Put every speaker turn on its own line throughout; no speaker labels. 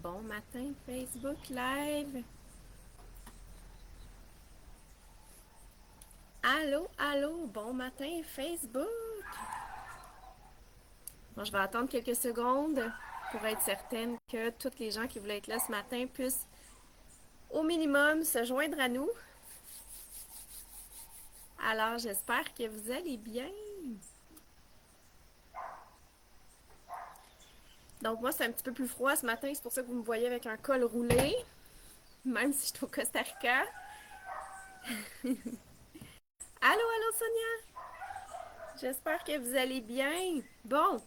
Bon matin, Facebook Live. Allô, allô, bon matin, Facebook. Bon, je vais attendre quelques secondes pour être certaine que toutes les gens qui voulaient être là ce matin puissent au minimum se joindre à nous. Alors, j'espère que vous allez bien. Donc, moi, c'est un petit peu plus froid ce matin, c'est pour ça que vous me voyez avec un col roulé, même si je suis au Costa Rica. Allô, allô, Sonia. J'espère que vous allez bien. Bon,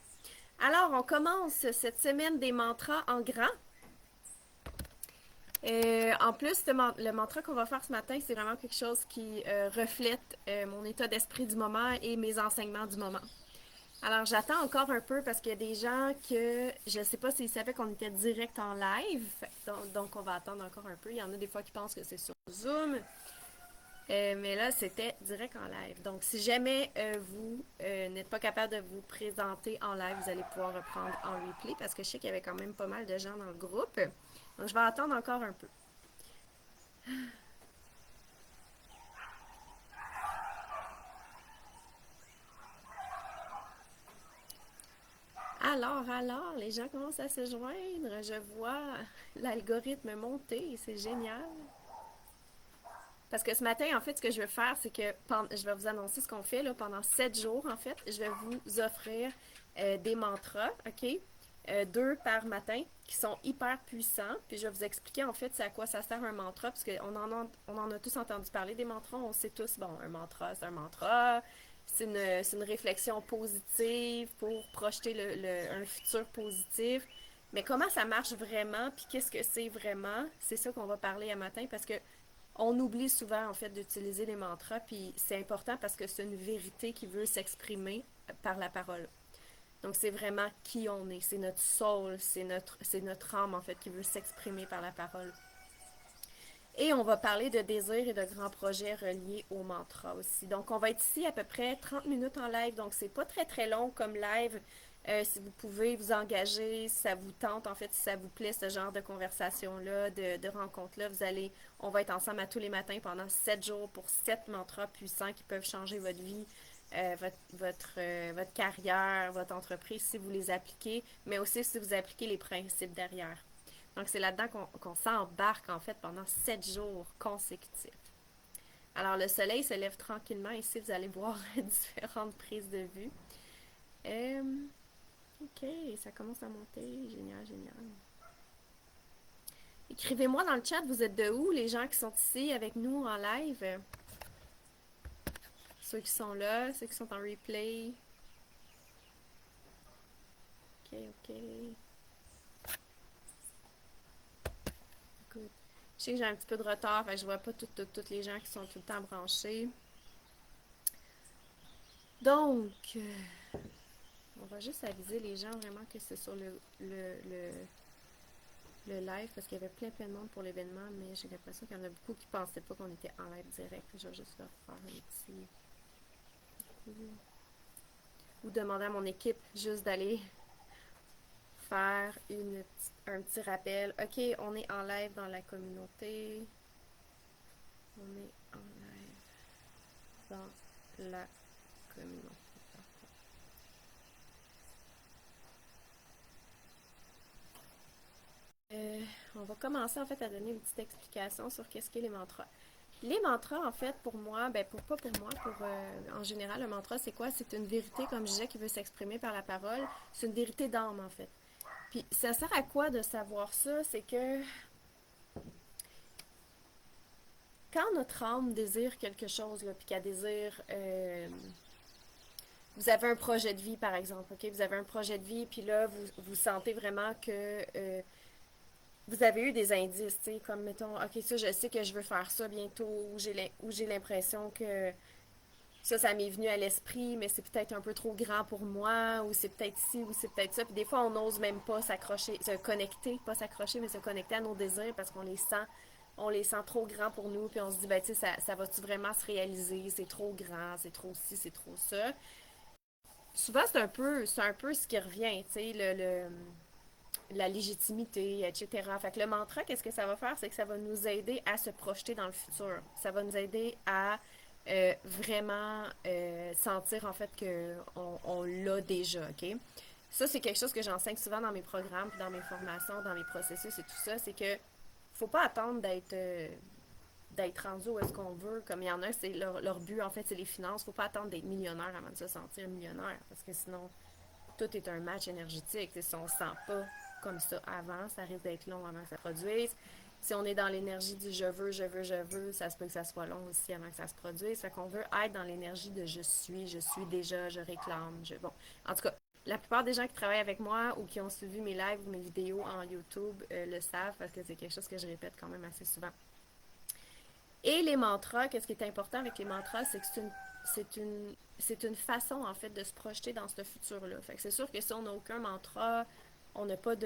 alors on commence cette semaine des mantras en grand. En plus, le mantra qu'on va faire ce matin, c'est vraiment quelque chose qui reflète mon état d'esprit du moment et mes enseignements du moment. Alors, j'attends encore un peu parce qu'il y a des gens que je ne sais pas s'ils savaient qu'on était direct en live. Donc, on va attendre encore un peu. Il y en a des fois qui pensent que c'est sur Zoom. Mais là, c'était direct en live. Donc, si jamais vous n'êtes pas capable de vous présenter en live, vous allez pouvoir reprendre en replay parce que je sais qu'il y avait quand même pas mal de gens dans le groupe. Donc, je vais attendre encore un peu. Alors, les gens commencent à se joindre. Je vois l'algorithme monter. C'est génial. Parce que ce matin, en fait, ce que je vais faire, c'est que je vais vous annoncer ce qu'on fait là, pendant 7 jours, en fait. Je vais vous offrir des mantras, OK? Deux par matin, qui sont hyper puissants. Puis je vais vous expliquer, en fait, c'est à quoi ça sert un mantra, parce on en a tous entendu parler des mantras. On sait tous, bon, un mantra, c'est un mantra. C'est une réflexion positive pour projeter un futur positif. Mais comment ça marche vraiment, puis qu'est-ce que c'est vraiment, c'est ça qu'on va parler à matin, parce que on oublie souvent en fait d'utiliser les mantras, puis c'est important parce que c'est une vérité qui veut s'exprimer par la parole. Donc c'est vraiment qui on est, c'est notre soul, c'est notre âme en fait qui veut s'exprimer par la parole. Et on va parler de désirs et de grands projets reliés au mantra aussi. Donc on va être ici à peu près 30 minutes en live, donc c'est pas très très long comme live. Si vous pouvez vous engager, si ça vous tente, en fait, si ça vous plaît, ce genre de conversation-là, de rencontre-là, on va être ensemble à tous les matins pendant 7 jours pour 7 mantras puissants qui peuvent changer votre vie, votre carrière, votre entreprise si vous les appliquez, mais aussi si vous appliquez les principes derrière. Donc, c'est là-dedans qu'on s'embarque, en fait, pendant 7 jours consécutifs. Alors, le soleil se lève tranquillement. Ici, vous allez voir différentes prises de vue. Euh, ok, ça commence à monter. Génial, génial. Écrivez-moi dans le chat, vous êtes de où, les gens qui sont ici avec nous en live? Ceux qui sont là, ceux qui sont en replay. Ok, ok. Good. Je sais que j'ai un petit peu de retard, fait que je vois pas toutes les gens qui sont tout le temps branchés. Donc, on va juste aviser les gens vraiment que c'est sur le live parce qu'il y avait plein de monde pour l'événement, mais j'ai l'impression qu'il y en a beaucoup qui pensaient pas qu'on était en live direct. Je vais juste leur faire un petit. Ou demander à mon équipe juste d'aller faire un petit rappel. Ok, on est en live dans la communauté. On est en live dans la communauté. Euh, on va commencer en fait à donner une petite explication sur qu'est-ce qu'est les mantras. Les mantras, en fait, pour moi, pas pour moi, en général, un mantra, c'est quoi? C'est une vérité, comme je disais, qui veut s'exprimer par la parole. C'est une vérité d'âme, en fait. Puis, ça sert à quoi de savoir ça? C'est que quand notre âme désire quelque chose, là, puis qu'elle désire. Vous avez un projet de vie, par exemple, OK? Vous avez un projet de vie, puis là, vous sentez vraiment que vous avez eu des indices, tu sais, comme mettons, OK, ça, je sais que je veux faire ça bientôt, ou j'ai l'impression que ça m'est venu à l'esprit, mais c'est peut-être un peu trop grand pour moi, ou c'est peut-être ci, ou c'est peut-être ça. Puis des fois, on n'ose même pas s'accrocher, se connecter, pas s'accrocher, mais se connecter à nos désirs parce on les sent trop grands pour nous, puis on se dit, ben, tu sais, ça va-tu vraiment se réaliser? C'est trop grand, c'est trop ci, c'est trop ça. Souvent, c'est un peu ce qui revient, tu sais, la légitimité, etc. Fait que le mantra, qu'est-ce que ça va faire? C'est que ça va nous aider à se projeter dans le futur. Ça va nous aider à vraiment sentir en fait qu'on l'a déjà, OK? Ça, c'est quelque chose que j'enseigne souvent dans mes programmes, puis dans mes formations, dans mes processus et tout ça, c'est que faut pas attendre d'être rendu où est-ce qu'on veut. Comme il y en a, c'est leur but, en fait, c'est les finances. Faut pas attendre d'être millionnaire avant de se sentir millionnaire, parce que sinon, tout est un match énergétique. Si on ne se sent pas comme ça avant, ça risque d'être long avant que ça produise. Si on est dans l'énergie du je veux, je veux, je veux, ça se peut que ça soit long aussi avant que ça se produise. Fait qu'on veut être dans l'énergie de je suis déjà, je réclame. Bon. En tout cas, la plupart des gens qui travaillent avec moi ou qui ont suivi mes lives ou mes vidéos en YouTube le savent parce que c'est quelque chose que je répète quand même assez souvent. Et les mantras, qu'est-ce qui est important avec les mantras, c'est que c'est une façon, en fait, de se projeter dans ce futur-là. Fait que c'est sûr que si on n'a aucun mantra, on n'a pas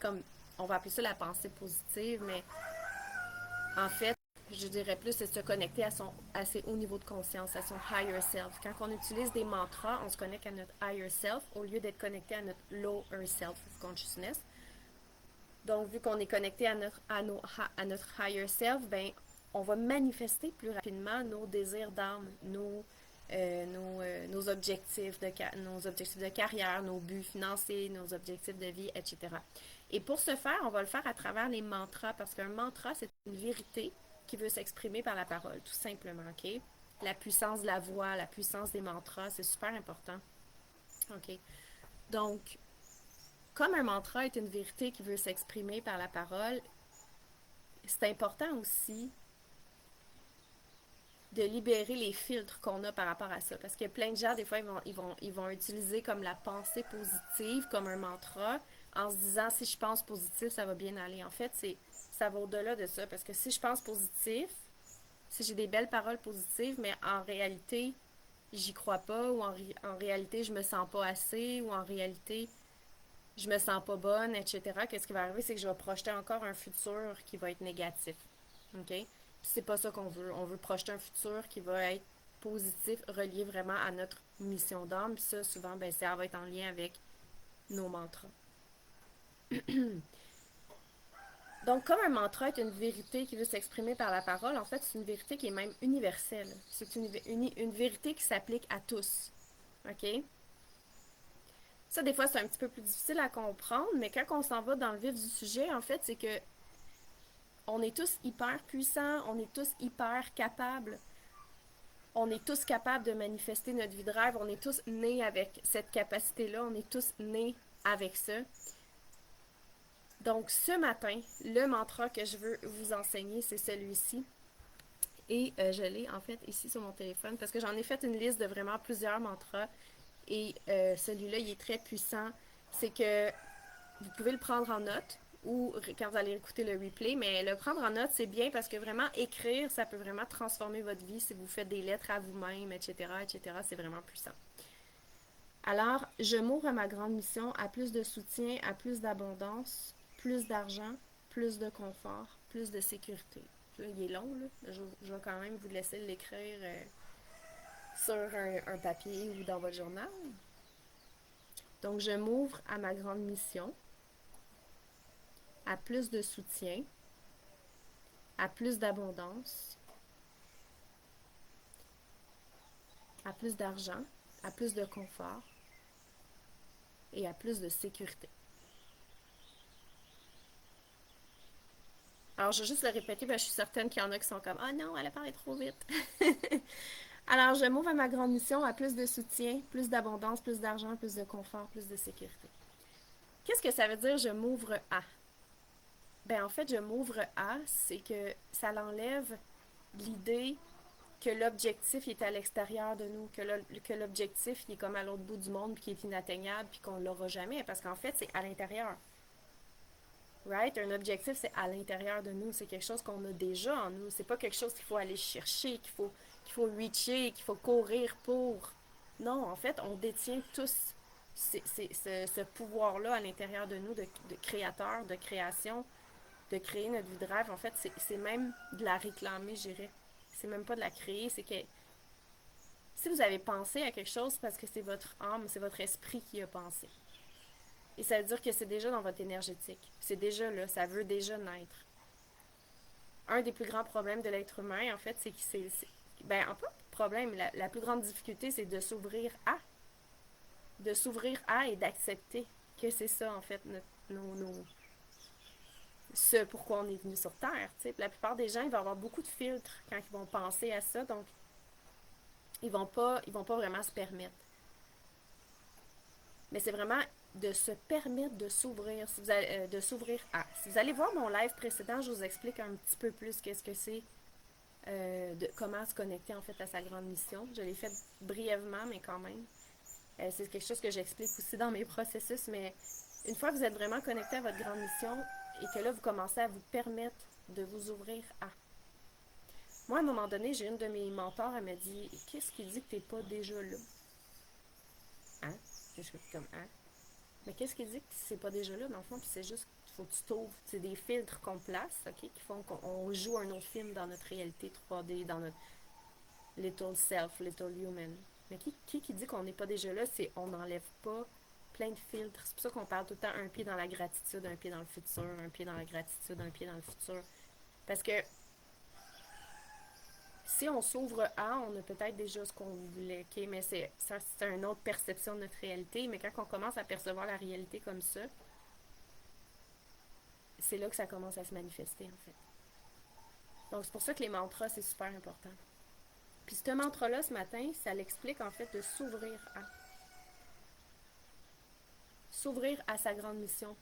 comme, on va appeler ça la pensée positive, mais en fait, je dirais plus, c'est de se connecter à ses hauts niveaux de conscience, à son higher self. Quand on utilise des mantras, on se connecte à notre higher self au lieu d'être connecté à notre lower self consciousness. Donc, vu qu'on est connecté à notre higher self, ben, on va manifester plus rapidement nos désirs d'âme, nos nos objectifs de carrière, nos buts financiers, nos objectifs de vie, etc. Et pour ce faire, on va le faire à travers les mantras, parce qu'un mantra, c'est une vérité qui veut s'exprimer par la parole, tout simplement, OK? La puissance de la voix, la puissance des mantras, c'est super important, OK? Donc, comme un mantra est une vérité qui veut s'exprimer par la parole, c'est important aussi de libérer les filtres qu'on a par rapport à ça. Parce que plein de gens, des fois, ils vont utiliser comme la pensée positive, comme un mantra, en se disant si je pense positif, ça va bien aller. En fait, ça va au-delà de ça. Parce que si je pense positif, si j'ai des belles paroles positives, mais en réalité, j'y crois pas, ou en réalité, je me sens pas assez, ou en réalité, je me sens pas bonne, etc., qu'est-ce qui va arriver, c'est que je vais projeter encore un futur qui va être négatif. OK? Puis c'est pas ça qu'on veut. On veut projeter un futur qui va être positif, relié vraiment à notre mission d'âme. Puis ça, souvent, ben, ça va être en lien avec nos mantras. Donc, comme un mantra est une vérité qui veut s'exprimer par la parole, en fait, c'est une vérité qui est même universelle. C'est une vérité qui s'applique à tous. OK? Ça, des fois, c'est un petit peu plus difficile à comprendre, mais quand on s'en va dans le vif du sujet, en fait, c'est que on est tous hyper puissants, on est tous hyper capables, on est tous capables de manifester notre vie de rêve, on est tous nés avec cette capacité-là, on est tous nés avec ça. Donc, ce matin, le mantra que je veux vous enseigner, c'est celui-ci. Et je l'ai en fait ici sur mon téléphone parce que j'en ai fait une liste de vraiment plusieurs mantras. Et celui-là, il est très puissant. C'est que vous pouvez le prendre en note ou quand vous allez écouter le replay, mais le prendre en note, c'est bien parce que vraiment écrire, ça peut vraiment transformer votre vie si vous faites des lettres à vous-même, etc., etc. C'est vraiment puissant. Alors, je m'ouvre à ma grande mission, à plus de soutien, à plus d'abondance, plus d'argent, plus de confort, plus de sécurité. Là, il est long, là. Je vais quand même vous laisser l'écrire sur un papier ou dans votre journal. Donc, je m'ouvre à ma grande mission, à plus de soutien, à plus d'abondance, à plus d'argent, à plus de confort et à plus de sécurité. Alors, je vais juste le répéter, parce que je suis certaine qu'il y en a qui sont comme « Ah non, elle a parlé trop vite! » Alors, je m'ouvre à ma grande mission, à plus de soutien, plus d'abondance, plus d'argent, plus de confort, plus de sécurité. Qu'est-ce que ça veut dire « je m'ouvre à » ? Ben, en fait, je m'ouvre à, c'est que ça l'enlève l'idée que l'objectif est à l'extérieur de nous, que l'objectif il est comme à l'autre bout du monde, puis qui est inatteignable, puis qu'on ne l'aura jamais, parce qu'en fait, c'est à l'intérieur. Right? Un objectif, c'est à l'intérieur de nous. C'est quelque chose qu'on a déjà en nous. C'est pas quelque chose qu'il faut aller chercher, qu'il faut reacher, qu'il faut courir pour. Non, en fait, on détient tous ce pouvoir-là à l'intérieur de nous, de créateur, de création, de créer notre vie de rêve. En fait, c'est même de la réclamer, je dirais. C'est même pas de la créer, Si vous avez pensé à quelque chose, parce que c'est votre âme, c'est votre esprit qui a pensé. Et ça veut dire que c'est déjà dans votre énergétique. C'est déjà là, ça veut déjà naître. Un des plus grands problèmes de l'être humain, en fait, c'est que ben, un peu de problème, la plus grande difficulté, c'est de s'ouvrir à. De s'ouvrir à et d'accepter que c'est ça, en fait, ce pourquoi on est venu sur Terre. T'sais. La plupart des gens, ils vont avoir beaucoup de filtres quand ils vont penser à ça, donc ils vont pas vraiment se permettre. Mais c'est vraiment de se permettre de s'ouvrir, si de s'ouvrir à. Si vous allez voir mon live précédent, je vous explique un petit peu plus qu'est-ce que c'est, de comment se connecter en fait à sa grande mission. Je l'ai fait brièvement, mais quand même. C'est quelque chose que j'explique aussi dans mes processus, mais une fois que vous êtes vraiment connecté à votre grande mission et que là, vous commencez à vous permettre de vous ouvrir à. Moi, à un moment donné, j'ai une de mes mentors, elle m'a dit, qu'est-ce qui dit que tu n'es pas déjà là? Hein? Je suis comme, hein? Mais qu'est-ce qui dit que c'est pas déjà là, dans le fond? Puis c'est juste qu'il faut que tu t'ouvres. C'est des filtres qu'on place, OK, qui font qu'on joue un autre film dans notre réalité 3D, dans notre little self, little human. Mais qui dit qu'on n'est pas déjà là, c'est on n'enlève pas plein de filtres. C'est pour ça qu'on parle tout le temps un pied dans la gratitude, un pied dans le futur, un pied dans la gratitude, un pied dans le futur. Parce que si on s'ouvre à, on a peut-être déjà ce qu'on voulait, ok, mais c'est une autre perception de notre réalité. Mais quand on commence à percevoir la réalité comme ça, c'est là que ça commence à se manifester, en fait. Donc, c'est pour ça que les mantras, c'est super important. Puis ce mantra-là, ce matin, ça l'explique, en fait, de s'ouvrir à. S'ouvrir à sa grande mission.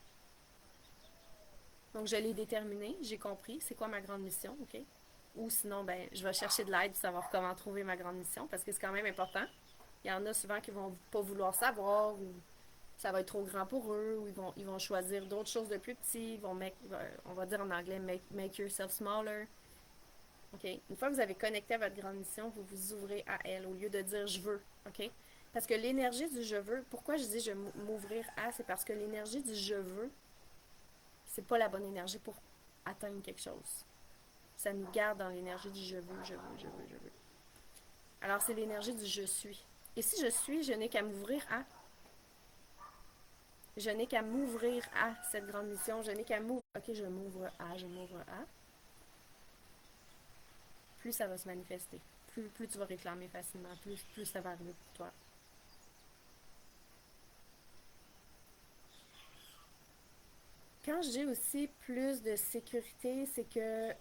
Donc, je l'ai déterminé, j'ai compris c'est quoi ma grande mission, OK? Ou sinon, ben, je vais chercher de l'aide pour savoir comment trouver ma grande mission, parce que c'est quand même important. Il y en a souvent qui vont pas vouloir savoir, ou ça va être trop grand pour eux, ou ils vont choisir d'autres choses de plus petits, ils vont on va dire en anglais, make yourself smaller. OK? Une fois que vous avez connecté à votre grande mission, vous vous ouvrez à elle au lieu de dire je veux. OK? Parce que l'énergie du je veux, pourquoi je dis je vais m'ouvrir à, c'est parce que l'énergie du je veux, c'est pas la bonne énergie pour atteindre quelque chose. Ça nous garde dans l'énergie du je veux, je veux, je veux, je veux. Alors c'est l'énergie du je suis. Et si je suis, je n'ai qu'à m'ouvrir à. Je n'ai qu'à m'ouvrir à cette grande mission. Je n'ai qu'à m'ouvrir. Ok, je m'ouvre à, je m'ouvre à. Plus ça va se manifester. Plus tu vas réclamer facilement. Plus ça va arriver pour toi. Quand je dis aussi plus de sécurité, c'est que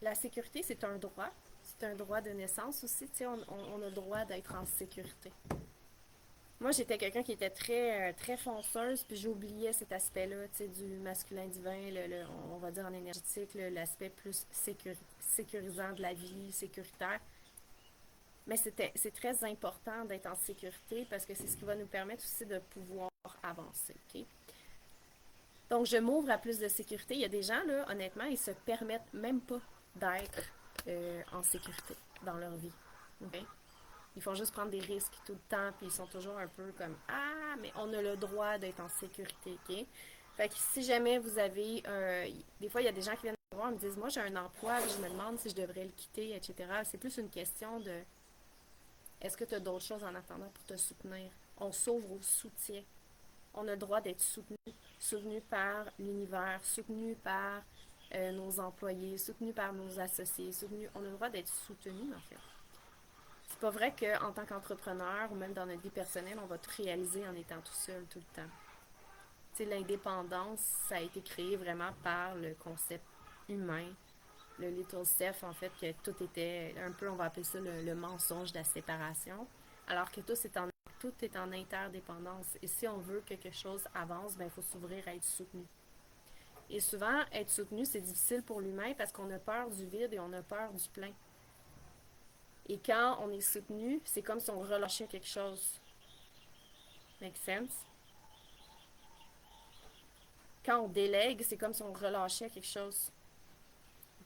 la sécurité, c'est un droit. C'est un droit de naissance aussi. Tu sais, on a le droit d'être en sécurité. Moi, j'étais quelqu'un qui était très fonceuse, puis j'oubliais cet aspect-là, tu sais, du masculin divin, on va dire en énergétique, l'aspect plus sécurisant de la vie, sécuritaire. Mais c'est très important d'être en sécurité parce que c'est ce qui va nous permettre aussi de pouvoir avancer, OK? Donc, je m'ouvre à plus de sécurité. Il y a des gens, là, honnêtement, ils se permettent même pas d'être en sécurité dans leur vie. OK? Ils font juste prendre des risques tout le temps, puis ils sont toujours un peu comme ah, mais on a le droit d'être en sécurité, ok? Fait que si jamais vous avez des fois il y a des gens qui viennent me voir et me disent moi j'ai un emploi, je me demande si je devrais le quitter, etc. C'est plus une question de est-ce que tu as d'autres choses en attendant pour te soutenir? On s'ouvre au soutien. On a le droit d'être soutenu par l'univers, soutenu par nos employés, soutenu par nos associés, on a le droit d'être soutenu en fait. C'est pas vrai qu'en tant qu'entrepreneur ou même dans notre vie personnelle, on va tout réaliser en étant tout seul tout le temps. Tu sais, l'indépendance, ça a été créé vraiment par le concept humain, le little self, en fait, que tout était un peu, on va appeler ça le mensonge de la séparation, alors que tout est en interdépendance. Et si on veut que quelque chose avance, ben, il faut s'ouvrir à être soutenu. Et souvent, être soutenu, c'est difficile pour l'humain parce qu'on a peur du vide et on a peur du plein. Et quand on est soutenu, c'est comme si on relâchait quelque chose. Make sense? Quand on délègue, c'est comme si on relâchait quelque chose.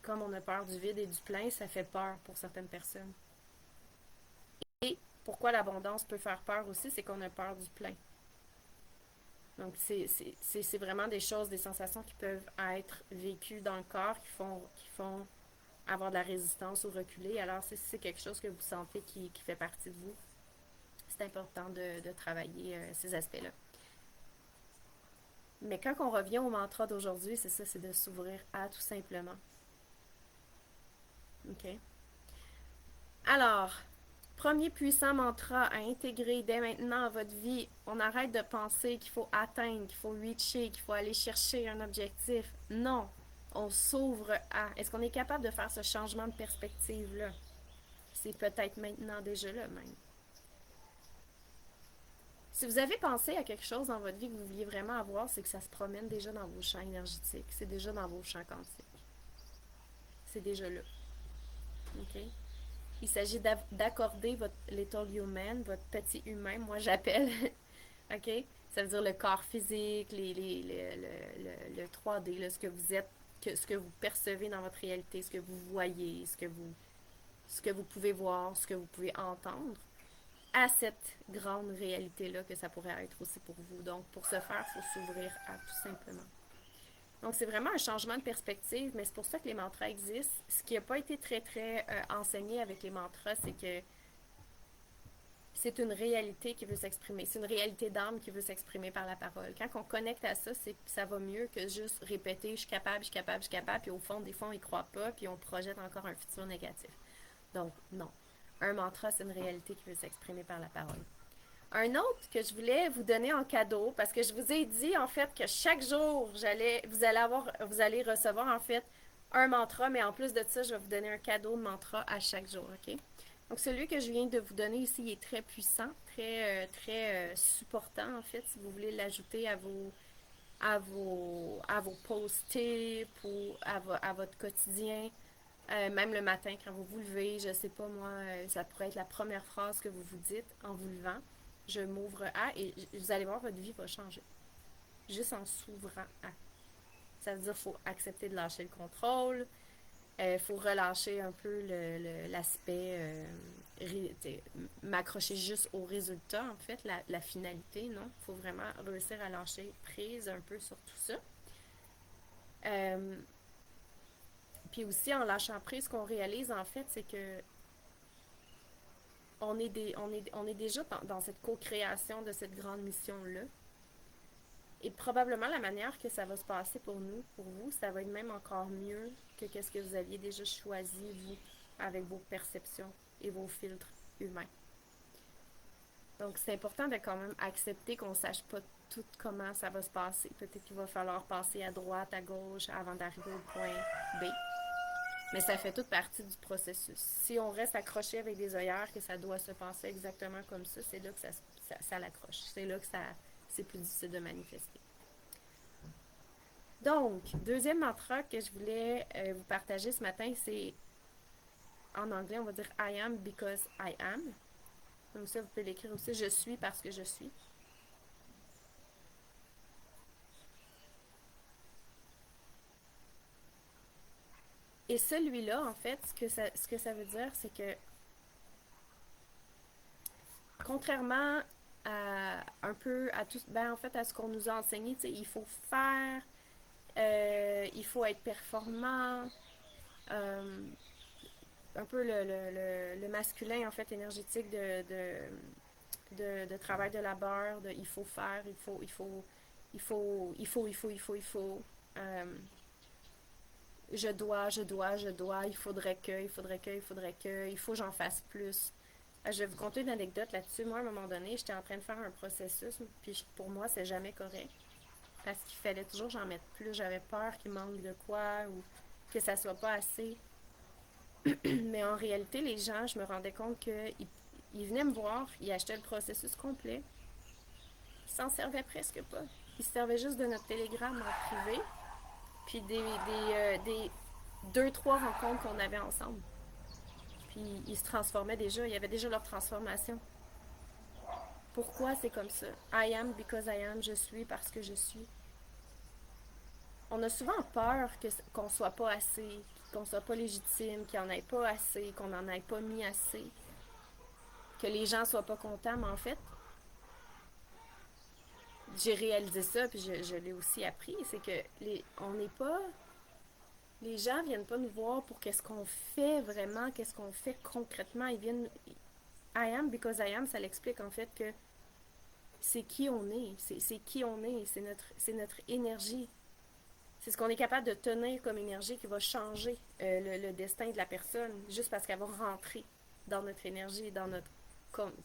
Comme on a peur du vide et du plein, ça fait peur pour certaines personnes. Et pourquoi l'abondance peut faire peur aussi, c'est qu'on a peur du plein. Donc, c'est vraiment des choses, des sensations qui peuvent être vécues dans le corps, qui font avoir de la résistance ou reculer. Alors, si c'est quelque chose que vous sentez qui fait partie de vous, c'est important de travailler ces aspects-là. Mais quand on revient au mantra d'aujourd'hui, c'est ça, c'est de s'ouvrir à tout simplement. OK? Alors, premier puissant mantra à intégrer dès maintenant à votre vie, on arrête de penser qu'il faut atteindre, qu'il faut reacher, qu'il faut aller chercher un objectif. Non, on s'ouvre à. Est-ce qu'on est capable de faire ce changement de perspective-là? C'est peut-être maintenant déjà là même. Si vous avez pensé à quelque chose dans votre vie que vous vouliez vraiment avoir, c'est que ça se promène déjà dans vos champs énergétiques, c'est déjà dans vos champs quantiques. C'est déjà là. OK? Il s'agit d'accorder votre little human, votre petit humain, moi j'appelle. OK? Ça veut dire le corps physique, le 3D, là, ce que vous êtes, ce que vous percevez dans votre réalité, ce que vous voyez, ce que vous pouvez voir, ce que vous pouvez entendre, à cette grande réalité-là que ça pourrait être aussi pour vous. Donc, pour ce faire, il faut s'ouvrir à tout simplement. Donc, c'est vraiment un changement de perspective, mais c'est pour ça que les mantras existent. Ce qui n'a pas été très enseigné avec les mantras, c'est que c'est une réalité qui veut s'exprimer. C'est une réalité d'âme qui veut s'exprimer par la parole. Quand on connecte à ça, ça va mieux que juste répéter « je suis capable, je suis capable, je suis capable », puis au fond, des fois, on n'y croit pas, puis on projette encore un futur négatif. Donc, non. Un mantra, c'est une réalité qui veut s'exprimer par la parole. Un autre que je voulais vous donner en cadeau, parce que je vous ai dit en fait que chaque jour, vous allez recevoir en fait un mantra, mais en plus de ça, je vais vous donner un cadeau de mantra à chaque jour, OK? Donc celui que je viens de vous donner ici, il est très puissant, très supportant en fait, si vous voulez l'ajouter à vos post-it ou à votre quotidien. Même le matin, quand vous vous levez, je sais pas moi, ça pourrait être la première phrase que vous vous dites en vous levant. Je m'ouvre à, et vous allez voir, votre vie va changer. Juste en s'ouvrant à. Ça veut dire qu'il faut accepter de lâcher le contrôle. Il faut relâcher un peu l'aspect, m'accrocher juste au résultat, en fait, la finalité, non? Il faut vraiment réussir à lâcher prise un peu sur tout ça. Puis aussi, en lâchant prise, ce qu'on réalise, en fait, c'est que on est déjà dans cette co-création de cette grande mission-là. Et probablement la manière que ça va se passer pour nous, pour vous, ça va être même encore mieux que ce que vous aviez déjà choisi, vous, avec vos perceptions et vos filtres humains. Donc, c'est important de quand même accepter qu'on ne sache pas tout comment ça va se passer. Peut-être qu'il va falloir passer à droite, à gauche, avant d'arriver au point B. Mais ça fait toute partie du processus. Si on reste accroché avec des œillères, que ça doit se passer exactement comme ça, c'est là que ça l'accroche. C'est là que c'est plus difficile de manifester. Donc, deuxième mantra que je voulais vous partager ce matin, c'est en anglais, on va dire I am because I am. Donc ça, vous pouvez l'écrire aussi, je suis parce que je suis. Et celui-là, en fait, ce que ça veut dire, c'est que contrairement à un peu à tout, ben en fait à ce qu'on nous a enseigné, il faut faire, il faut être performant, euh, un peu le masculin en fait énergétique de travail de labeur, de il faut faire, il faut, je dois, il faut que j'en fasse plus. Je vais vous conter une anecdote là-dessus. Moi, à un moment donné, j'étais en train de faire un processus, puis pour moi, c'est jamais correct. Parce qu'il fallait toujours que j'en mette plus. J'avais peur qu'il manque de quoi ou que ça soit pas assez. Mais en réalité, les gens, je me rendais compte qu'ils venaient me voir, ils achetaient le processus complet. Ils s'en servaient presque pas. Ils se servaient juste de notre télégramme en privé, puis des 2-3 rencontres qu'on avait ensemble. Puis ils se transformaient déjà, il y avait déjà leur transformation. Pourquoi c'est comme ça? I am because I am, je suis parce que je suis. On a souvent peur qu'on soit pas assez, qu'on soit pas légitime, qu'il n'y en ait pas assez, qu'on n'en ait pas mis assez, que les gens soient pas contents, mais en fait, j'ai réalisé ça, puis je l'ai aussi appris, c'est que on n'est pas Les gens viennent pas nous voir pour qu'est-ce qu'on fait vraiment, qu'est-ce qu'on fait concrètement. Ils viennent. I am because I am, ça l'explique en fait que c'est qui on est. C'est qui on est. C'est notre énergie. C'est ce qu'on est capable de tenir comme énergie qui va changer le destin de la personne juste parce qu'elle va rentrer dans notre énergie, dans notre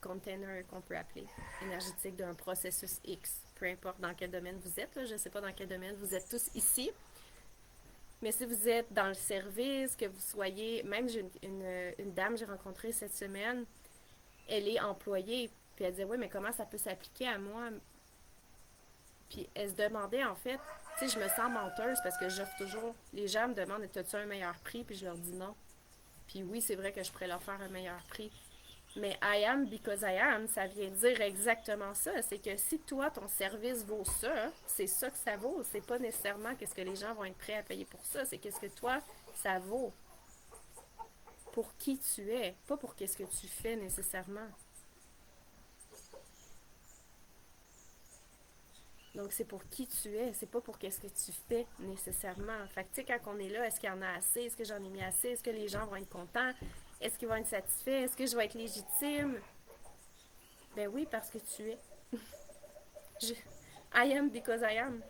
container qu'on peut appeler énergétique d'un processus X. Peu importe dans quel domaine vous êtes, là, je ne sais pas dans quel domaine vous êtes tous ici, mais si vous êtes dans le service, que vous soyez, même j'ai une dame que j'ai rencontrée cette semaine, elle est employée, puis elle disait, oui, mais comment ça peut s'appliquer à moi? Puis elle se demandait en fait, tu sais, je me sens menteuse parce que j'offre toujours, les gens me demandent, as-tu un meilleur prix? Puis je leur dis non. Puis oui, c'est vrai que je pourrais leur faire un meilleur prix. Mais I am because I am, ça vient dire exactement ça. C'est que si toi, ton service vaut ça, c'est ça que ça vaut. C'est pas nécessairement qu'est-ce que les gens vont être prêts à payer pour ça. C'est qu'est-ce que toi, ça vaut. Pour qui tu es, pas pour qu'est-ce que tu fais nécessairement. Donc, c'est pour qui tu es, c'est pas pour qu'est-ce que tu fais nécessairement. Fait que, tu sais, quand on est là, est-ce qu'il y en a assez? Est-ce que j'en ai mis assez? Est-ce que les gens vont être contents? Est-ce qu'ils vont être satisfaits? Est-ce que je vais être légitime? Ben oui, parce que tu es. Je, I am because I am.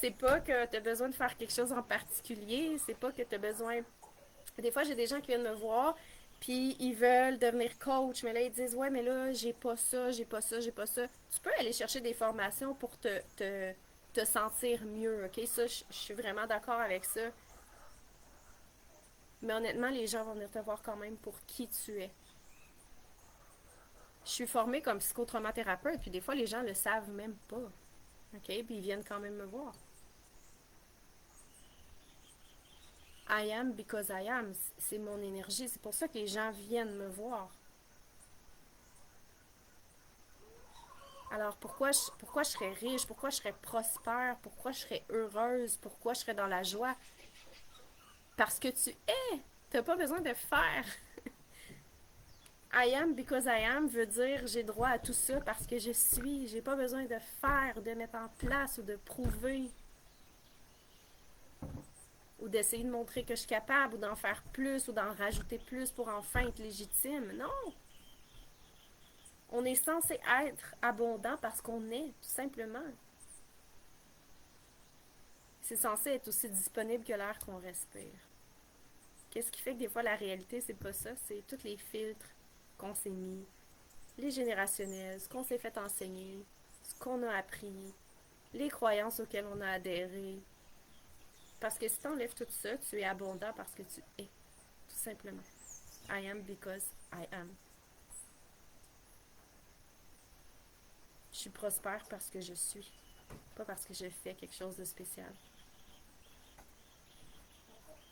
C'est pas que tu as besoin de faire quelque chose en particulier. C'est pas que tu as besoin. Des fois, j'ai des gens qui viennent me voir, puis ils veulent devenir coach, mais là, ils disent, ouais, mais là, j'ai pas ça, j'ai pas ça, j'ai pas ça. Tu peux aller chercher des formations pour te sentir mieux, ok? Ça, je suis vraiment d'accord avec ça. Mais honnêtement, les gens vont venir te voir quand même pour qui tu es. Je suis formée comme psychotraumathérapeute, puis des fois, les gens le savent même pas, ok? Puis ils viennent quand même me voir. I am because I am, c'est mon énergie. C'est pour ça que les gens viennent me voir. Alors pourquoi je serais riche, pourquoi je serais prospère, pourquoi je serais heureuse, pourquoi je serais dans la joie? Parce que tu es. T'as pas besoin de faire. I am because I am veut dire j'ai droit à tout ça parce que je suis. J'ai pas besoin de faire, de mettre en place ou de prouver ou d'essayer de montrer que je suis capable ou d'en faire plus ou d'en rajouter plus pour enfin être légitime. Non. On est censé être abondant parce qu'on est, tout simplement. C'est censé être aussi disponible que l'air qu'on respire. Qu'est-ce qui fait que des fois la réalité, c'est pas ça? C'est tous les filtres qu'on s'est mis, les générationnels, ce qu'on s'est fait enseigner, ce qu'on a appris, les croyances auxquelles on a adhéré. Parce que si tu enlèves tout ça, tu es abondant parce que tu es, tout simplement. I am because I am. Je suis prospère parce que je suis, pas parce que je fais quelque chose de spécial.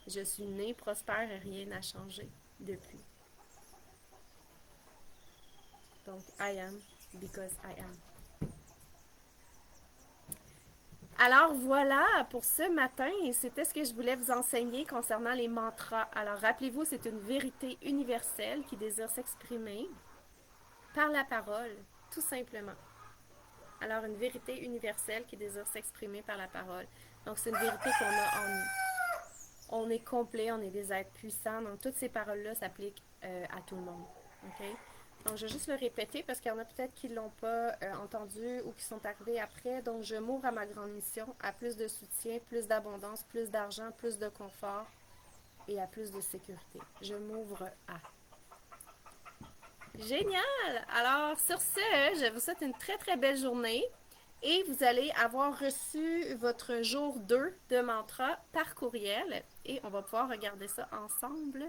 Je suis née prospère et rien n'a changé depuis. Donc, I am because I am. Alors voilà pour ce matin, et c'était ce que je voulais vous enseigner concernant les mantras. Alors rappelez-vous, c'est une vérité universelle qui désire s'exprimer par la parole, tout simplement. Alors une vérité universelle qui désire s'exprimer par la parole. Donc c'est une vérité qu'on a en nous. On est complet, on est des êtres puissants, donc toutes ces paroles-là s'appliquent à tout le monde. OK? Donc, je vais juste le répéter parce qu'il y en a peut-être qui ne l'ont pas entendu ou qui sont arrivés après. Donc, je m'ouvre à ma grande mission, à plus de soutien, plus d'abondance, plus d'argent, plus de confort et à plus de sécurité. Je m'ouvre à. Génial! Alors, sur ce, je vous souhaite une très, très belle journée et vous allez avoir reçu votre jour 2 de mantra par courriel et on va pouvoir regarder ça ensemble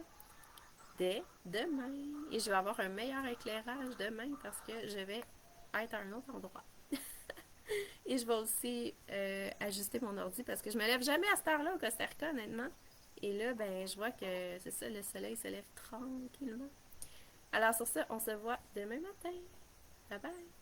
dès demain. Et je vais avoir un meilleur éclairage demain parce que je vais être à un autre endroit. Et je vais aussi ajuster mon ordi parce que je me lève jamais à cette heure-là au Costa Rica, honnêtement. Et là, ben, je vois que c'est ça, le soleil se lève tranquillement. Alors sur ça, on se voit demain matin. Bye bye!